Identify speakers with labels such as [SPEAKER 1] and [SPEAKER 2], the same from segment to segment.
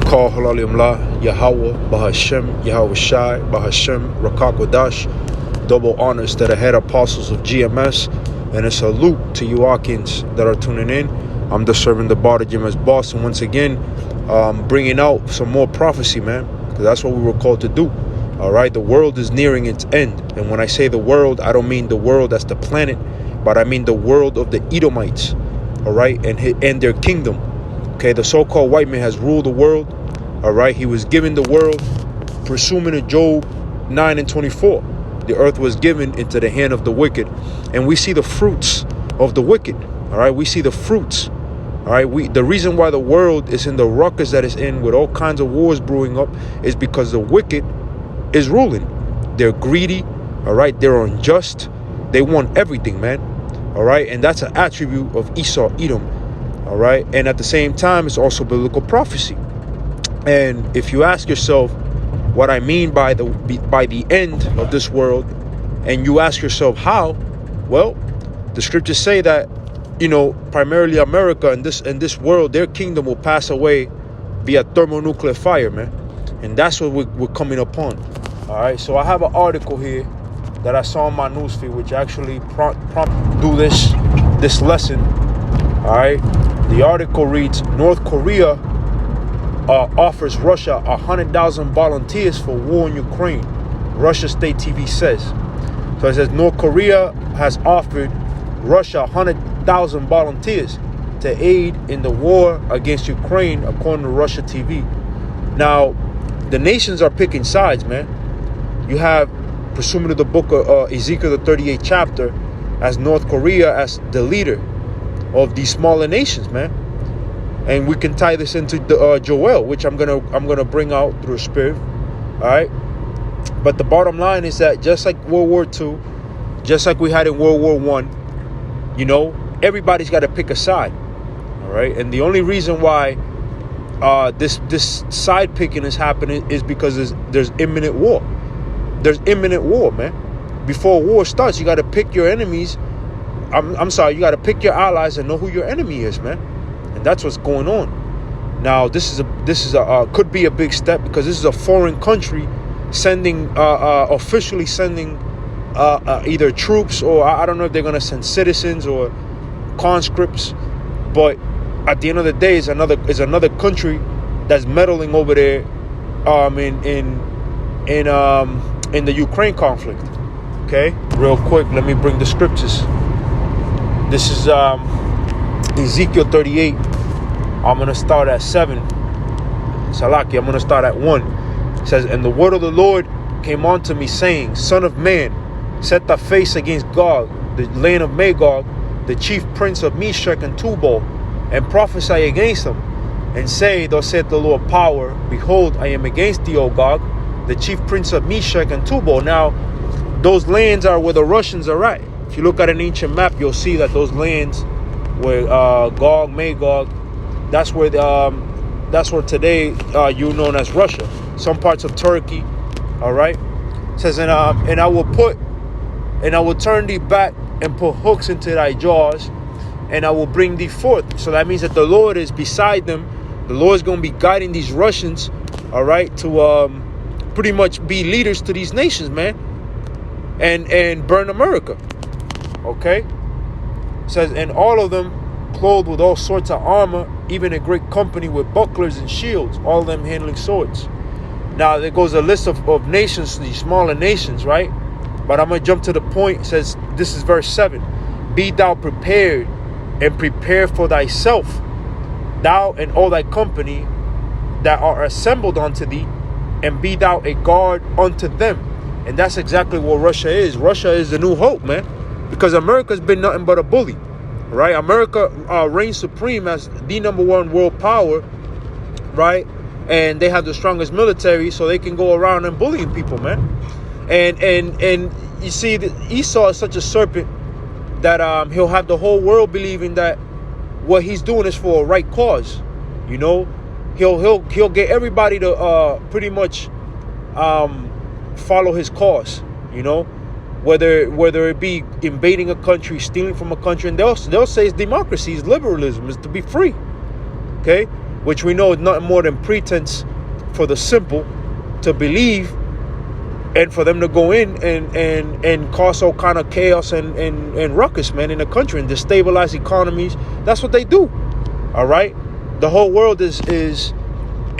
[SPEAKER 1] Call Halalim La, Yahweh, Bahashem, Yahweh Shai, Bahashem, Rakakwadash. Double honors to the head apostles of GMS, and a salute to you Arkins that are tuning in. I'm the servant, the bar, the GMS boss, and once again, bringing out some more prophecy, man, because that's what we were called to do. All right, the world is nearing its end, and when I say the world, I don't mean the world that's the planet, but I mean the world of the Edomites. All right, and their kingdom. Okay, the so-called white man has ruled the world. All right, he was given the world, presuming in Job 9:24. The earth was given into the hand of the wicked, and we see the fruits of the wicked. All right, we see the fruits. All right, the reason why the world is in the ruckus that it's in, with all kinds of wars brewing up, is because the wicked is ruling. They're greedy. All right, they're unjust. They want everything, man. All right, and that's an attribute of Esau, Edom. All right, and at the same time, it's also biblical prophecy. And if you ask yourself what I mean by the end of this world, and you ask yourself how, well, the scriptures say that, primarily America and this world, their kingdom will pass away via thermonuclear fire, man. And that's what we're coming upon. All right, so I have an article here that I saw on my newsfeed, which actually prompt do this lesson. All right, the article reads: North Korea offers Russia 100,000 volunteers for war in Ukraine. Russia State TV says. So it says North Korea has offered Russia 100,000 volunteers to aid in the war against Ukraine, according to Russia TV. Now, the nations are picking sides, man. You have, presuming to the book of Ezekiel, the 38th chapter, as North Korea as the leader of these smaller nations, man. And we can tie this into the Joel, which I'm gonna bring out through the Spirit. All right. But the bottom line is that just like World War II, just like we had in World War I, everybody's got to pick a side. All right. And the only reason why this side picking is happening is because there's imminent war. There's imminent war, man. Before war starts, you got to pick your enemies. You got to pick your allies and know who your enemy is, man. And that's what's going on. Now, this is could be a big step, because this is a foreign country officially sending either troops, or I don't know if they're going to send citizens or conscripts. But at the end of the day, it's another country that's meddling over there in the Ukraine conflict. Okay, real quick, let me bring the scriptures. This is Ezekiel 38. I'm going to start at 7. Salaki, I'm going to start at 1. It says, And the word of the Lord came unto me, saying, Son of man, set thy face against Gog, the land of Magog, the chief prince of Meshech and Tubal, and prophesy against him, and say, Thus saith the Lord power, Behold, I am against thee, O Gog, the chief prince of Meshech and Tubal. Now, those lands are where the Russians are at. If you look at an ancient map, you'll see that those lands where Gog, Magog, that's where today you known as Russia. Some parts of Turkey. All right. It says, and I will turn thee back and put hooks into thy jaws, and I will bring thee forth. So that means that the Lord is beside them. The Lord is going to be guiding these Russians, all right, to pretty much be leaders to these nations, man, and burn America. Okay. It says, and all of them clothed with all sorts of armor, even a great company with bucklers and shields, all of them handling swords. Now, there goes a list of nations, these smaller nations, right? But I'm going to jump to the point. It says, this is verse 7. Be thou prepared, and prepare for thyself, thou and all thy company that are assembled unto thee, and be thou a guard unto them. And that's exactly what Russia is. Russia is the new hope, man. Because America's been nothing but a bully, right? America reigns supreme as the #1 world power, right? And they have the strongest military, so they can go around and bullying people, man. And you see, that Esau is such a serpent that he'll have the whole world believing that what he's doing is for a right cause. He'll get everybody to pretty much follow his cause. Whether it be invading a country, stealing from a country, and they'll say it's democracy, it's liberalism, it's to be free. Okay, which we know is nothing more than pretense for the simple to believe, and for them to go in and cause all kind of chaos and ruckus, man, in the country and destabilize economies. That's what they do. All right, the whole world is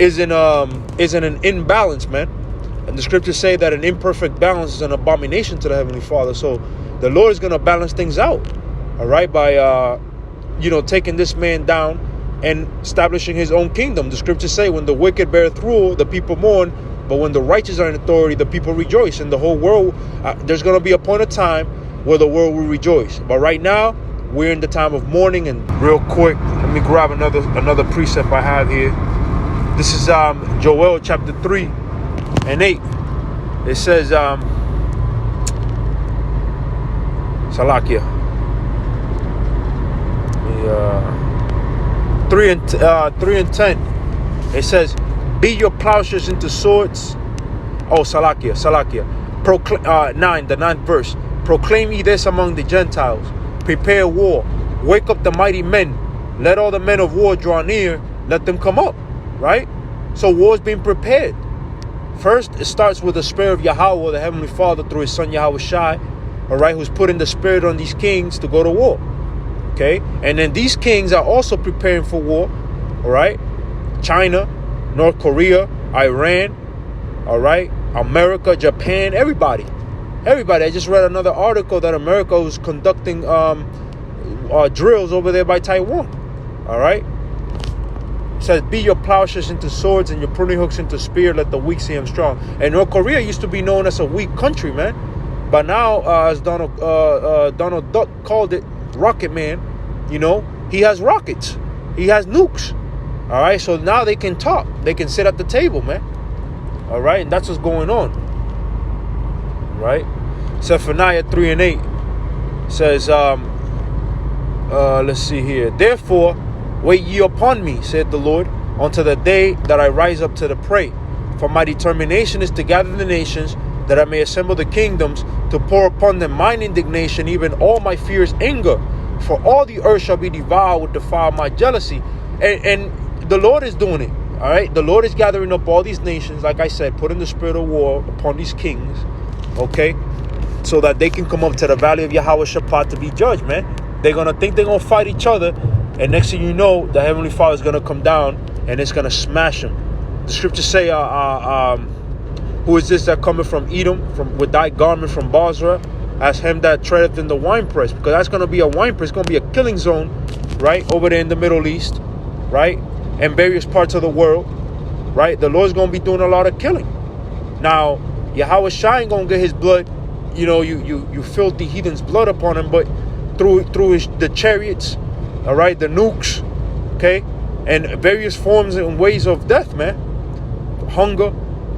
[SPEAKER 1] in an imbalance, man. And the scriptures say that an imperfect balance is an abomination to the Heavenly Father. So the Lord is going to balance things out, all right, by taking this man down and establishing his own kingdom. The scriptures say when the wicked beareth rule, the people mourn, but when the righteous are in authority, the people rejoice. And the whole world, there's going to be a point of time where the world will rejoice. But right now, we're in the time of mourning. And real quick, let me grab another precept I have here. This is Joel chapter 3 and 8. It says, Salakia. 3 and 10. It says, beat your plowshares into swords. Oh, Salakia. Proclaim, 9, the 9th verse. Proclaim ye this among the Gentiles. Prepare war. Wake up the mighty men. Let all the men of war draw near. Let them come up. Right? So war is being prepared. First, it starts with the spirit of Yahweh, the Heavenly Father, through his son Yahweh Shai. All right, who's putting the spirit on these kings to go to war. Okay? And then these kings are also preparing for war. All right? China, North Korea, Iran, all right, America, Japan, everybody. I just read another article that America was conducting drills over there by Taiwan. All right. It says, beat your plowshares into swords and your pruning hooks into spear. Let the weak see him strong. And North Korea used to be known as a weak country, man. But now, as Donald Duck called it, Rocket Man, he has rockets. He has nukes. All right, so now they can talk. They can sit at the table, man. All right, and that's what's going on. Right? Zephaniah 3 and 8 says, let's see here. Therefore, wait ye upon me, said the Lord, unto the day that I rise up to the prey. For my determination is to gather the nations, that I may assemble the kingdoms, to pour upon them mine indignation, even all my fierce anger. For all the earth shall be devoured with the fire of my jealousy. And the Lord is doing it. All right. The Lord is gathering up all these nations, like I said, putting the spirit of war upon these kings. Okay. So that they can come up to the valley of Yahweh Shaphat to be judged, man. They're going to think they're going to fight each other. And next thing you know, the Heavenly Father is going to come down and it's going to smash them. The scriptures say, who is this that cometh from Edom, with thy garment from Basra, as him that treadeth in the winepress? Because that's going to be a winepress. It's going to be a killing zone, right, over there in the Middle East, right, and various parts of the world, right? The Lord's going to be doing a lot of killing. Now, Yahweh Shai ain't going to get his blood, you filthy heathens' blood upon him, but through the chariots, all right, the nukes, okay, and various forms and ways of death, man. Hunger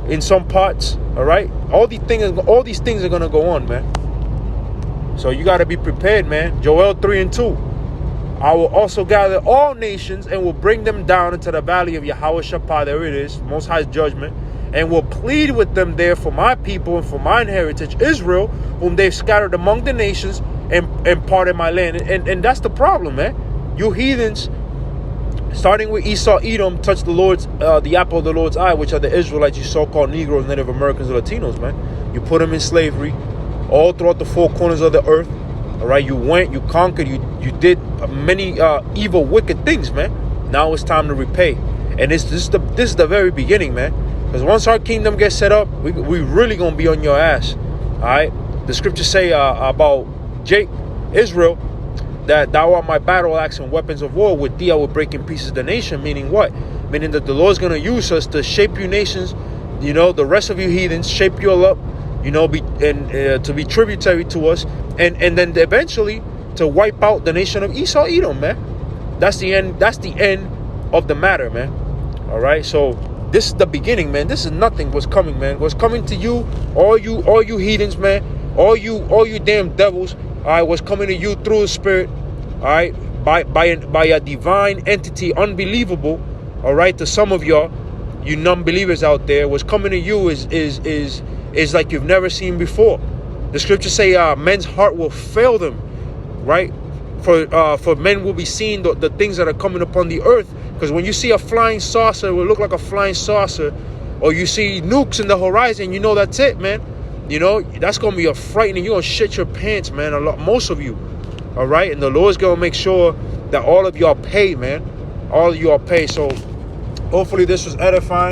[SPEAKER 1] in some parts, all right. All these things are going to go on, man. So you got to be prepared, man. Joel 3 and 2. I will also gather all nations and will bring them down into the valley of Yahweh Shaphat. There it is, Most High's judgment. And will plead with them there for my people and for mine heritage, Israel, whom they've scattered among the nations and parted my land. And that's the problem, man. You heathens, starting with Esau, Edom, touch the apple of the Lord's eye, which are the Israelites, you so-called Negroes, Native Americans, and Latinos, man. You put them in slavery all throughout the four corners of the earth. All right, you went, you conquered, you did many evil, wicked things, man. Now it's time to repay. And this is the very beginning, man. Because once our kingdom gets set up, we really gonna be on your ass. All right. The scriptures say about Israel, that thou art my battle axe and weapons of war. With thee I will break in pieces the nation. Meaning what? Meaning that the Lord's gonna use us to shape you nations. The rest of you heathens, shape you all up. To be tributary to us, and then eventually to wipe out the nation of Esau, Edom, man. That's the end. That's the end of the matter, man. All right. So this is the beginning, man. This is nothing. What's coming, man? What's coming to you? All you heathens, man. All you damn devils. All right. What's coming to you through the Spirit? All right. By a divine entity, unbelievable. All right. To some of y'all, you non-believers out there, what's coming to you is like you've never seen before. The scriptures say men's heart will fail them, right? For men will be seeing the things that are coming upon the earth, Because when you see a flying saucer, it will look like a flying saucer, or you see nukes in the horizon, you know that's it, man. You know, that's going to be a frightening. You're going to shit your pants, man, most of you. All right? And the Lord's going to make sure that all of y'all pay, man. All of y'all pay. So hopefully this was edifying.